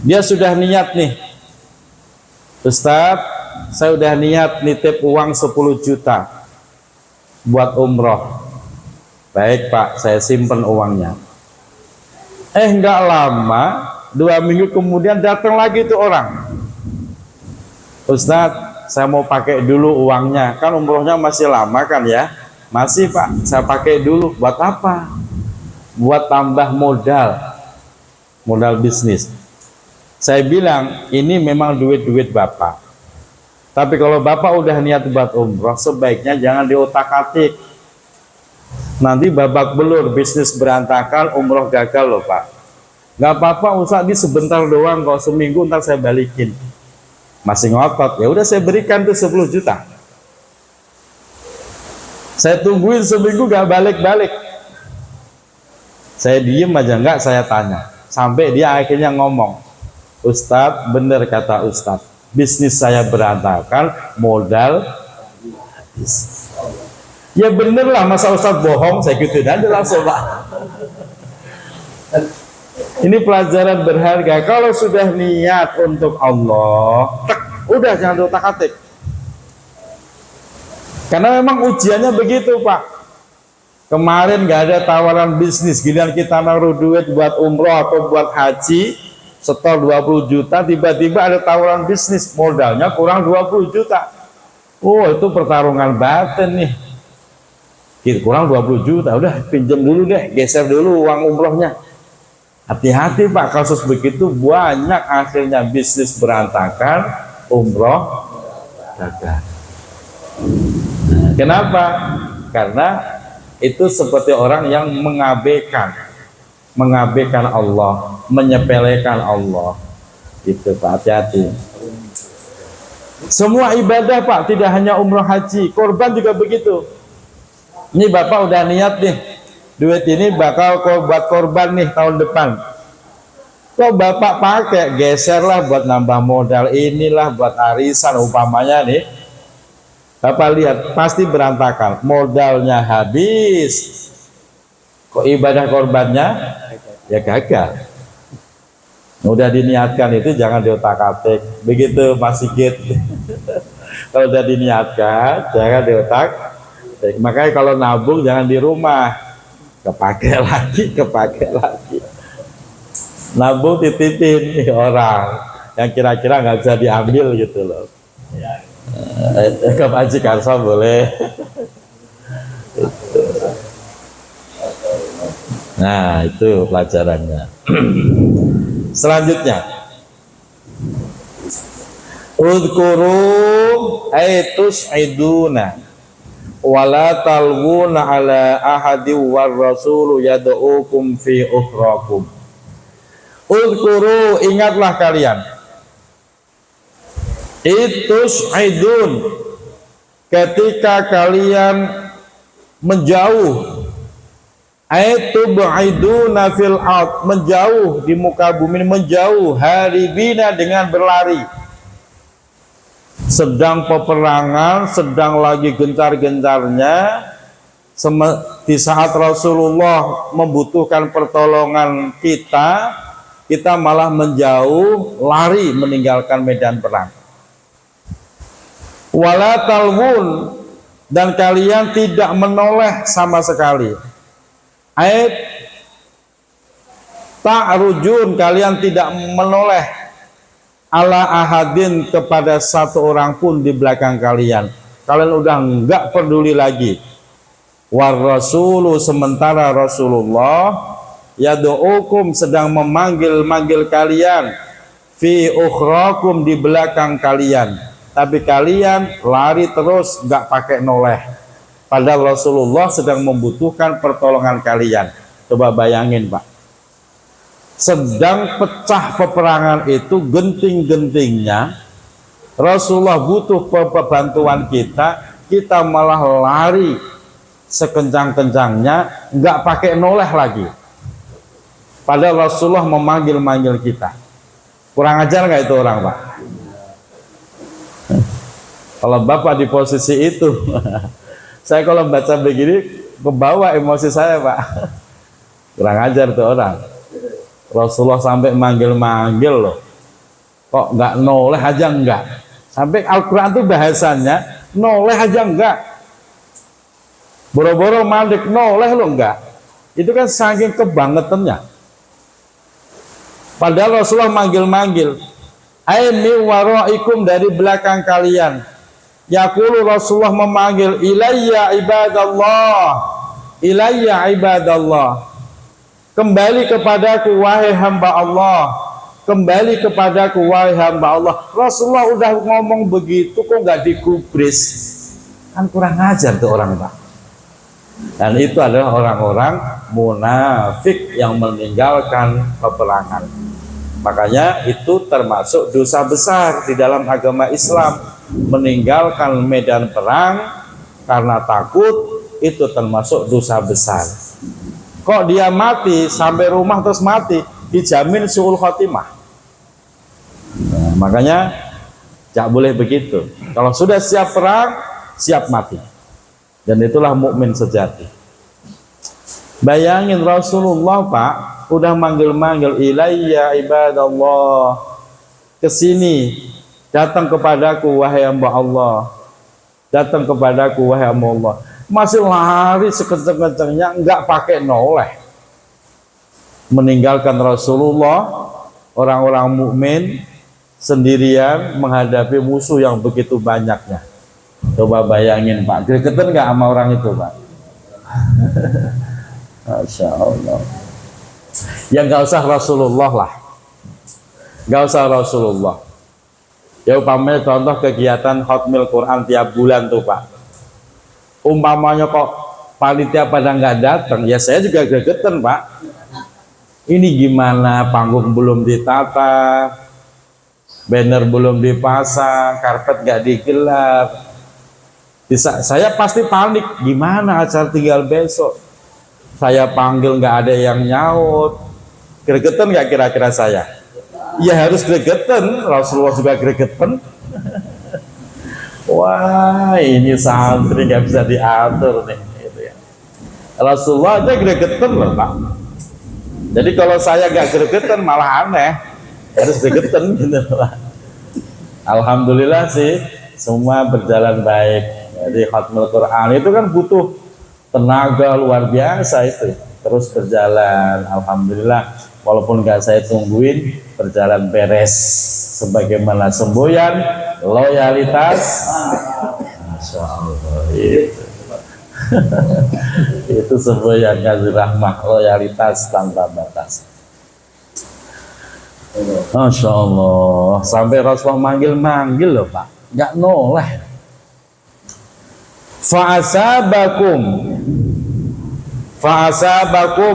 dia sudah niat nih, Ustadz, saya udah niat nitip uang 10 juta buat umroh. Baik Pak, saya simpen uangnya. Nggak lama, 2 minggu kemudian datang lagi tuh orang. Ustadz, saya mau pakai dulu uangnya, kan umrohnya masih lama kan ya? Masih Pak, saya pakai dulu. Buat apa? Buat tambah modal bisnis. Saya bilang, ini memang duit-duit Bapak. Tapi kalau Bapak udah niat buat umroh, sebaiknya jangan diotak-atik. Nanti babak belur, bisnis berantakan, umroh gagal loh Pak. Nggak apa-apa Ustadz, ini sebentar doang, kalau seminggu ntar saya balikin. Masih ngotot, ya udah saya berikan tuh 10 juta. Saya tungguin seminggu gak balik-balik. Saya diem aja, enggak, saya tanya. Sampai dia akhirnya ngomong, Ustadz, bener kata Ustadz, bisnis saya berantakan, modal habis. Ya bener lah, masa Ustadz bohong, saya gitu dan langsung Pak. Ini pelajaran berharga. Kalau sudah niat untuk Allah, udah jangan otak-atik. Karena memang ujiannya begitu Pak. Kemarin nggak ada tawaran bisnis, giliran kita naruh duit buat umroh atau buat haji, setor 20 juta, tiba-tiba ada tawaran bisnis, modalnya kurang 20 juta. Oh, itu pertarungan batin nih. Kurang 20 juta, udah pinjam dulu deh, geser dulu uang umrohnya. Hati-hati Pak, kasus begitu banyak, akhirnya bisnis berantakan, umroh gagal. Kenapa? Karena itu seperti orang yang mengabaikan Allah, menyepelekan Allah. Gitu Pak, hati-hati. Semua ibadah Pak, tidak hanya umroh haji, korban juga begitu. Ini Bapak udah niat nih, duit ini bakal buat korban nih tahun depan. Kok Bapak pakai, geserlah buat nambah modal, inilah buat arisan umpamanya nih. Bapak lihat, pasti berantakan, modalnya habis. Kok ibadah korbannya ya gagal. Udah diniatkan itu jangan diotak-atik. Begitu Mas Sigit. Kalau udah diniatkan jangan diotak-atik. Makanya kalau nabung jangan di rumah, kepake lagi. Nabung titipin orang yang kira-kira nggak bisa diambil gitu loh. Ke Pak Karso boleh. Nah, itu pelajarannya. Selanjutnya, udhkuru aitus iduna wala talwuna ala ahadi war rasulu yad'ukum fi ukhrakum. Udhkuru, ingatlah kalian, itus idun, ketika kalian menjauh, aitub'iduna fil ard, menjauh di muka bumi, menjauh, haribina, dengan berlari. Sedang peperangan, sedang lagi gencar-gencarnya, di saat Rasulullah membutuhkan pertolongan kita malah menjauh, lari meninggalkan medan perang. Wala talwun, dan kalian tidak menoleh sama sekali. Ta'rujun, kalian tidak menoleh ala ahadin, kepada satu orang pun di belakang kalian. Kalian udah enggak peduli lagi. War rasulu, sementara Rasulullah yad'ukum, sedang memanggil kalian, fi ukhrakum, di belakang kalian. Tapi kalian lari terus, enggak pakai noleh. Padahal Rasulullah sedang membutuhkan pertolongan kalian. Coba bayangin Pak, sedang pecah peperangan itu genting-gentingnya, Rasulullah butuh bantuan kita malah lari sekencang-kencangnya, nggak pakai noleh lagi. Padahal Rasulullah memanggil-manggil kita. Kurang ajar nggak itu orang, Pak? Kalau Bapak di posisi itu, saya kalau baca begini, kebawa emosi saya, Pak. Kurang ajar tuh orang. Rasulullah sampai manggil-manggil loh. Kok nggak noleh aja enggak? Sampai Al-Quran tuh bahasanya noleh aja enggak. Boro-boro mandek noleh lo enggak. Itu kan saking kebangetannya. Padahal Rasulullah manggil-manggil. Aini waraikum, dari belakang kalian. Yaqulu, Rasulullah memanggil, ilayya ibadallah. Ilayya ibadallah. Kembali kepadaku wahai hamba Allah. Kembali kepadaku wahai hamba Allah. Rasulullah udah ngomong begitu kok nggak digubris. Kan kurang ajar tuh orang, Pak. Dan itu adalah orang-orang munafik yang meninggalkan peperangan. Makanya itu termasuk dosa besar di dalam agama Islam. Meninggalkan medan perang karena takut, itu termasuk dosa besar. Kok dia mati sampai rumah terus mati, dijamin suul khotimah. Nah, makanya tidak boleh begitu. Kalau sudah siap perang, siap mati. Dan itulah mukmin sejati. Bayangin Rasulullah, Pak, udah manggil-manggil, ilayya ibadallah, kesini, datang kepadaku wahai hamba Allah, datang kepadaku wahai hamba Allah. Masih lari sekencang-kencangnya, nggak pakai noleh. Meninggalkan Rasulullah, orang-orang mukmin sendirian menghadapi musuh yang begitu banyaknya. Coba bayangin, Pak, gregetan nggak sama orang itu, Pak? Masya Allah. Ya nggak usah Rasulullah lah, nggak usah Rasulullah. Ya umpamanya contoh kegiatan Khatmil Quran tiap bulan tuh, Pak. Umpamanya kok panitia pada nggak datang, ya saya juga gregetan, Pak. Ini gimana, panggung belum ditata, banner belum dipasang, karpet nggak digelar. Saya pasti panik, gimana acara tinggal besok. Saya panggil nggak ada yang nyaut. Gregetan nggak kira-kira saya? Ya harus gregetan, Rasulullah juga gregetan. Wah, ini santri nggak bisa diatur nih, gitu ya. Rasulullah aja gregetan loh, Pak. Jadi kalau saya nggak gregetan malah aneh, harus gregetan gitu, Pak. Alhamdulillah sih semua berjalan baik. Jadi Khatmul Quran itu kan butuh tenaga luar biasa itu, terus berjalan. Alhamdulillah, walaupun nggak saya tungguin, berjalan beres sebagaimana semboyan loyalitas. Masya Allah, itu semboyan kasih rahmah, loyalitas tanpa batas. Masya Allah, sampai Rasulullah manggil-manggil loh, Pak, nggak noleh. Fa'asabakum,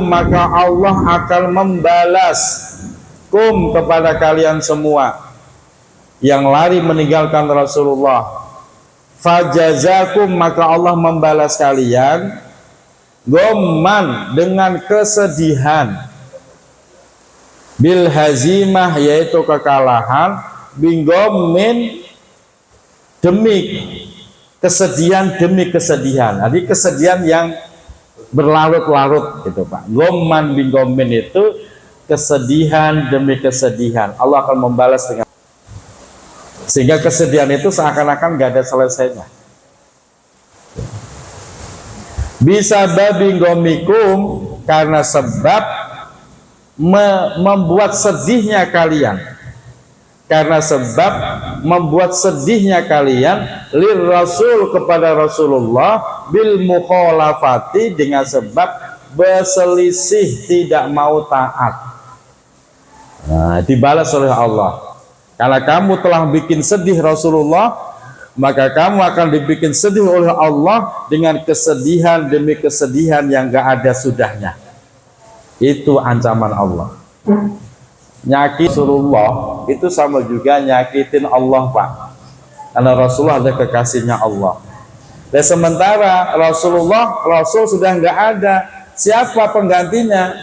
maka Allah akan membalas kepada kalian semua yang lari meninggalkan Rasulullah. Fajazakum, maka Allah membalas kalian gomman, dengan kesedihan, bil hazimah, yaitu kekalahan, binggomin, demi kesedihan demi kesedihan. Jadi kesedihan yang berlarut-larut gitu, Pak. Gomman binggomin itu kesedihan demi kesedihan. Allah akan membalas dengan, sehingga kesedihan itu seakan-akan gak ada selesainya. Bisa babinggomikum, karena sebab membuat sedihnya kalian, karena sebab membuat sedihnya kalian lir Rasul, kepada Rasulullah, bil mukhalafati, dengan sebab berselisih, tidak mau taat. Nah, dibalas oleh Allah. Karena kamu telah bikin sedih Rasulullah, maka kamu akan dibikin sedih oleh Allah dengan kesedihan demi kesedihan yang gak ada sudahnya. Itu ancaman Allah. Nyakit Rasulullah itu sama juga nyakitin Allah, Pak. Karena Rasulullah ada kekasihnya Allah. Dan sementara Rasul sudah nggak ada. Siapa penggantinya?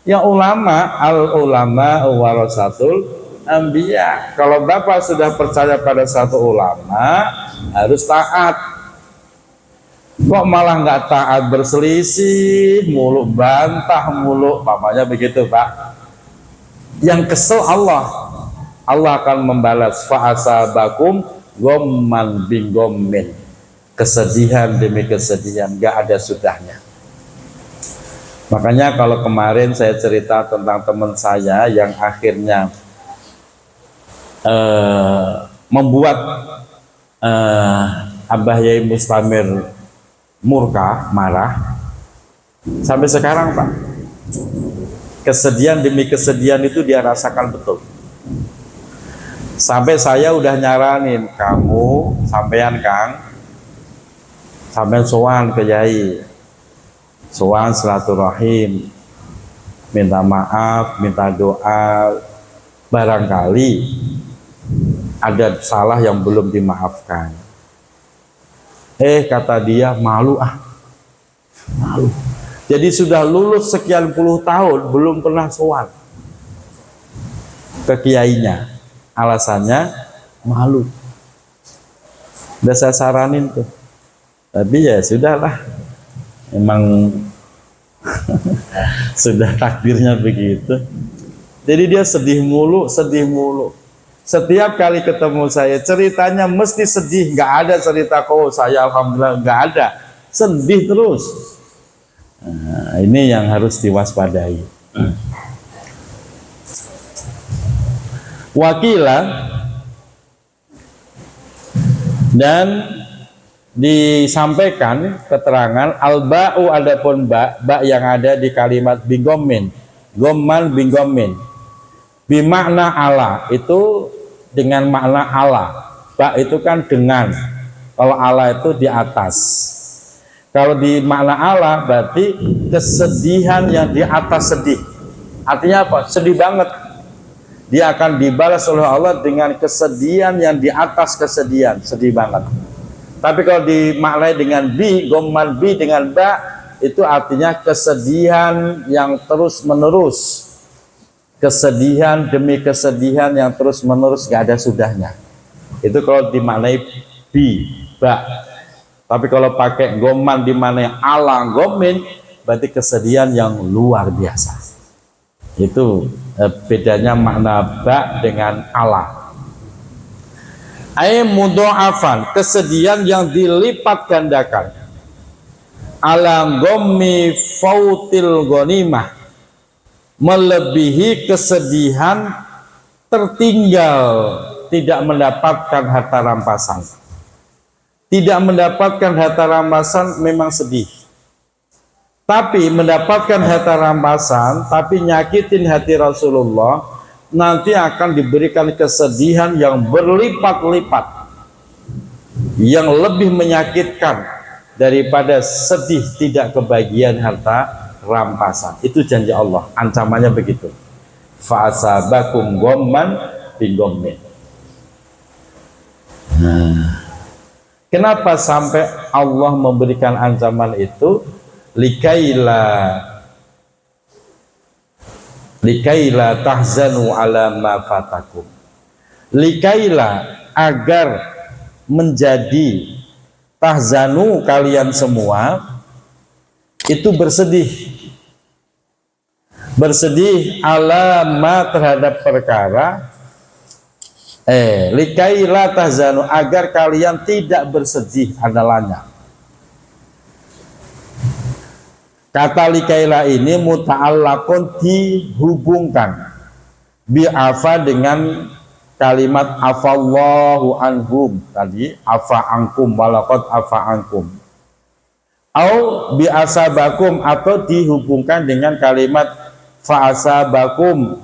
Yang ulama, al-ulama warasatul anbiya. Kalau Bapak sudah percaya pada satu ulama, harus taat. Kok malah nggak taat, berselisih mulu, bantah mulu, papanya begitu, Pak. Yang kesel Allah akan membalas fa'asabakum gomman binggomin, kesedihan demi kesedihan, nggak ada sudahnya. Makanya kalau kemarin saya cerita tentang teman saya yang akhirnya membuat Abah Yai Mustamir murka, marah, sampai sekarang, Pak, kesedihan demi kesedihan itu dia rasakan betul. Sampai saya udah nyaranin, kamu sampean Kang, sampean sowan ke Yai, sowan silaturahim, minta maaf, minta doa, barangkali ada salah yang belum dimaafkan. Kata dia, malu malu. Jadi sudah lulus sekian puluh tahun belum pernah sowan ke kiainya. Alasannya malu. Udah saya saranin tuh. Tapi ya sudahlah. Emang sudah takdirnya begitu. Jadi dia sedih mulu, sedih mulu. Setiap kali ketemu saya ceritanya mesti sedih, nggak ada cerita kok saya alhamdulillah, nggak ada, sedih terus. Nah, ini yang harus diwaspadai. Wakila, dan disampaikan keterangan al-ba'u, adapun ba yang ada di kalimat bingomin, gomman bingomin, bimakna Allah, itu dengan makna Allah. Ba itu kan dengan, kalau Allah itu di atas. Kalau di makna Allah berarti kesedihan yang di atas sedih. Artinya apa? Sedih banget. Dia akan dibalas oleh Allah dengan kesedihan yang di atas kesedihan, sedih banget. Tapi kalau dimaknai dengan bi, gomman bi dengan ba, itu artinya kesedihan yang terus menerus. Kesedihan demi kesedihan yang terus menerus, gak ada sudahnya. Itu kalau dimaknai bi, ba. Tapi kalau pakai gomman dimaknai ala gomin, berarti kesedihan yang luar biasa. Itu bedanya makna ba dengan ala. Mudha'afan, kesedihan yang dilipat gandakan. Ala gommi fautil ghanimah, melebihi kesedihan tertinggal tidak mendapatkan harta rampasan. Tidak mendapatkan harta rampasan memang sedih, tapi mendapatkan harta rampasan tapi nyakitin hati Rasulullah, nanti akan diberikan kesedihan yang berlipat-lipat, yang lebih menyakitkan daripada sedih tidak kebagian harta rampasan. Itu janji Allah, ancamannya begitu. Fa'asabakum gomman bingommin. Kenapa sampai Allah memberikan ancaman itu? Likaila tahzanu ala ma fatakum. Likaila, agar menjadi tahzanu kalian semua itu bersedih. Bersedih ala ma terhadap perkara, likaila tahzanu, agar kalian tidak bersedih adalahnya. Kata likaila ini muta'allaqun, dihubungkan bi'afa dengan kalimat afallahu anhum tadi, afa ankum walaqad afa ankum, au bi'asabakum, atau dihubungkan dengan kalimat fa'asabakum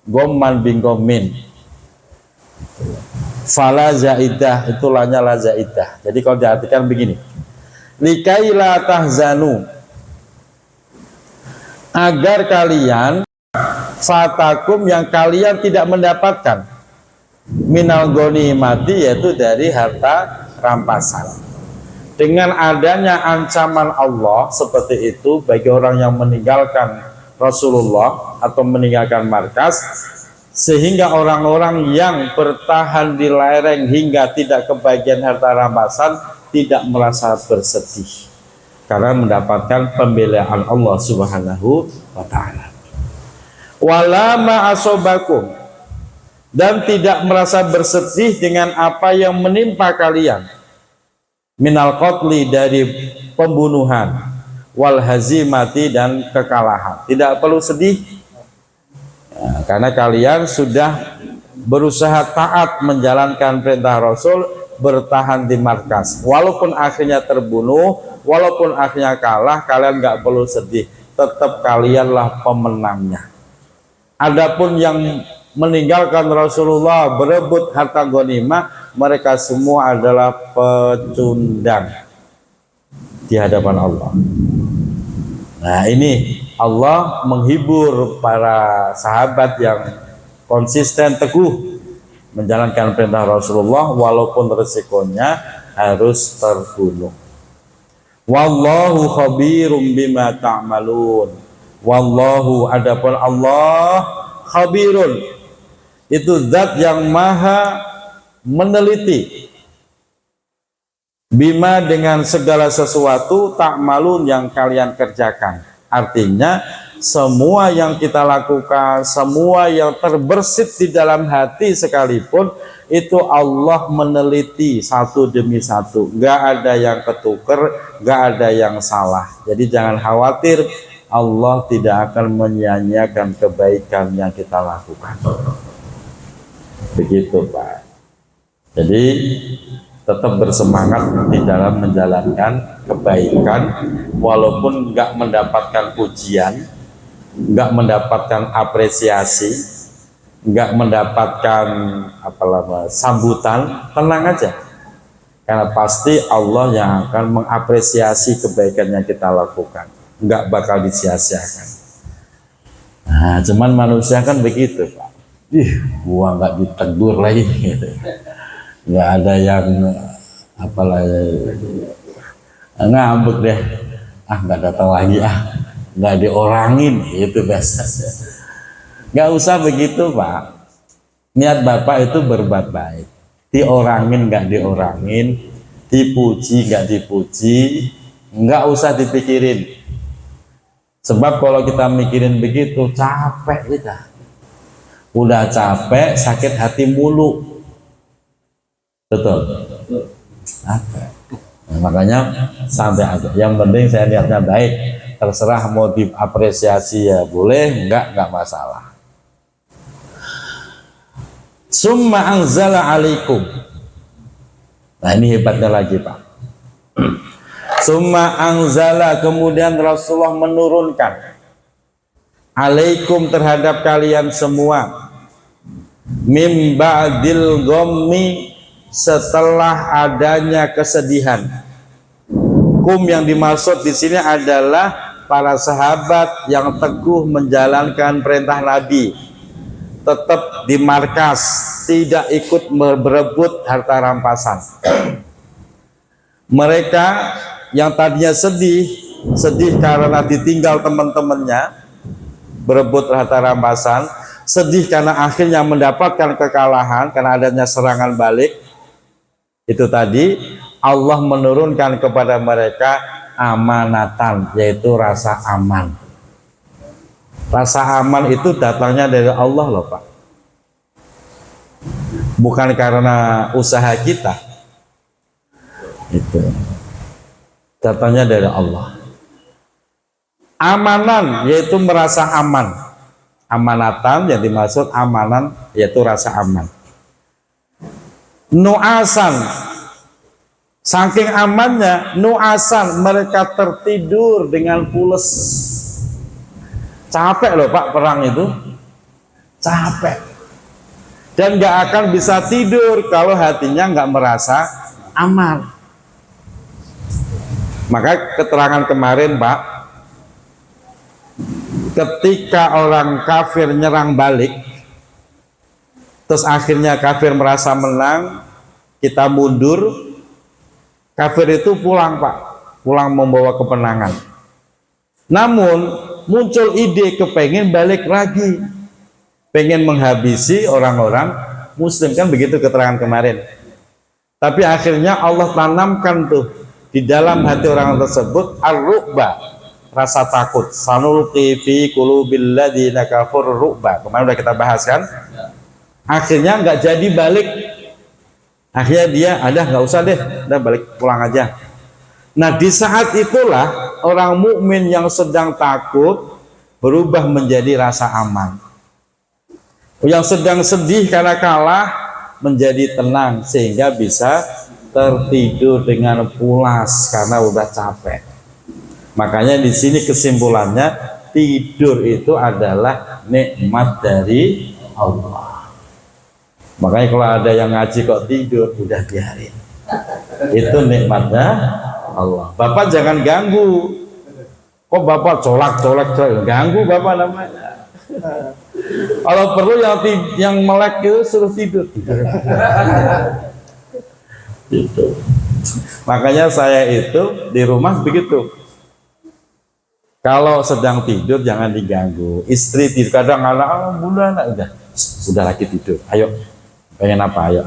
gomman binggomin. Fala zaidah, itu lanya la zaidah. Jadi kalau diartikan begini, likaila tahzanu, agar kalian fatakum yang kalian tidak mendapatkan minal ghanimati, yaitu dari harta rampasan. Dengan adanya ancaman Allah seperti itu bagi orang yang meninggalkan Rasulullah atau meninggalkan markas, sehingga orang-orang yang bertahan di lereng hingga tidak kebagian harta rampasan tidak merasa bersedih karena mendapatkan pembelaan Allah Subhanahu wa ta'ala. Wala ma'asobakum, dan tidak merasa bersedih dengan apa yang menimpa kalian minal qatli, dari pembunuhan, wal hazimati, dan kekalahan. Tidak perlu sedih ya, karena kalian sudah berusaha taat menjalankan perintah Rasul, bertahan di markas. Walaupun akhirnya terbunuh, walaupun akhirnya kalah, kalian nggak perlu sedih, tetap kalianlah pemenangnya. Adapun yang meninggalkan Rasulullah, berebut harta ghanimah, mereka semua adalah pecundang di hadapan Allah. Nah, ini Allah menghibur para sahabat yang konsisten teguh menjalankan perintah Rasulullah walaupun resikonya harus terbunuh. Wallahu khabirum bima ta'malun. Wallahu, adapun Allah, khabirun, itu zat yang maha meneliti, bima, dengan segala sesuatu, ta'malun, yang kalian kerjakan. Artinya semua yang kita lakukan, semua yang terbersit di dalam hati sekalipun, itu Allah meneliti satu demi satu, nggak ada yang ketuker, nggak ada yang salah. Jadi jangan khawatir, Allah tidak akan menyia-nyiakan kebaikan yang kita lakukan. Begitu Pak. Jadi tetap bersemangat di dalam menjalankan kebaikan, walaupun nggak mendapatkan pujian, nggak mendapatkan apresiasi, nggak mendapatkan sambutan, tenang aja, karena pasti Allah yang akan mengapresiasi kebaikan yang kita lakukan, nggak bakal disia-siakan. Nah, cuman manusia kan begitu Pak, gua nggak ditegur lagi gitu, nggak ada yang ngambek deh, nggak datang lagi, nggak diorangin, itu biasanya. Nggak usah begitu Pak. Niat Bapak itu berbuat baik, diorangin nggak diorangin, dipuji nggak dipuji, nggak usah dipikirin. Sebab kalau kita mikirin begitu, capek kita. Udah capek, sakit hati mulu. Betul. Capek. Nah, makanya santai aja. Yang penting saya niatnya baik. Terserah mau diapresiasi ya boleh, enggak masalah. Summa anzala alaikum. Nah, ini hebatnya lagi Pak. Summa anzala, kemudian Rasulullah menurunkan, alaikum, terhadap kalian semua, mim ba'dil ghammi, setelah adanya kesedihan. Kum yang dimaksud di sini adalah para sahabat yang teguh menjalankan perintah Nabi, tetap di markas, tidak ikut berebut harta rampasan. Mereka yang tadinya sedih karena ditinggal teman-temannya berebut harta rampasan, sedih karena akhirnya mendapatkan kekalahan karena adanya serangan balik, itu tadi Allah menurunkan kepada mereka amanatan, yaitu rasa aman. Rasa aman itu datangnya dari Allah loh Pak, bukan karena usaha kita, itu datangnya dari Allah. Amanan yaitu merasa aman. Amanatan yang dimaksud amanan yaitu rasa aman. Nu'asan, saking amannya, nu'asan, mereka tertidur dengan pules. Capek loh Pak, perang itu capek, dan gak akan bisa tidur kalau hatinya gak merasa aman. Maka keterangan kemarin Pak, ketika orang kafir nyerang balik, terus akhirnya kafir merasa menang, kita mundur, kafir itu pulang Pak, pulang membawa kemenangan. Namun muncul ide kepengen balik lagi, pengen menghabisi orang-orang muslim, kan begitu keterangan kemarin. Tapi akhirnya Allah tanamkan tuh di dalam hati orang tersebut ar-ru'ba, rasa takut. Sanulqi fi qulubil ladzina kafaru ru'ba. Kemarin udah kita bahas kan? Akhirnya nggak jadi balik. Akhirnya dia nggak usah deh, udah balik pulang aja. Nah, di saat itulah orang mukmin yang sedang takut berubah menjadi rasa aman. Yang sedang sedih karena kalah menjadi tenang sehingga bisa tertidur dengan pulas karena udah capek. Makanya di sini kesimpulannya, tidur itu adalah nikmat dari Allah. Makanya kalau ada yang ngaji kok tidur, udah biarin. Itu nikmatnya Allah. Bapak jangan ganggu. Kok Bapak colak-colak, ganggu Bapak namanya. Kalau perlu yang melek itu suruh tidur. Gitu. Makanya saya itu di rumah begitu. Kalau sedang tidur jangan diganggu. Istri tidur, kadang anak bulan udah lagi tidur. Ayo, pengen apa? Ayo.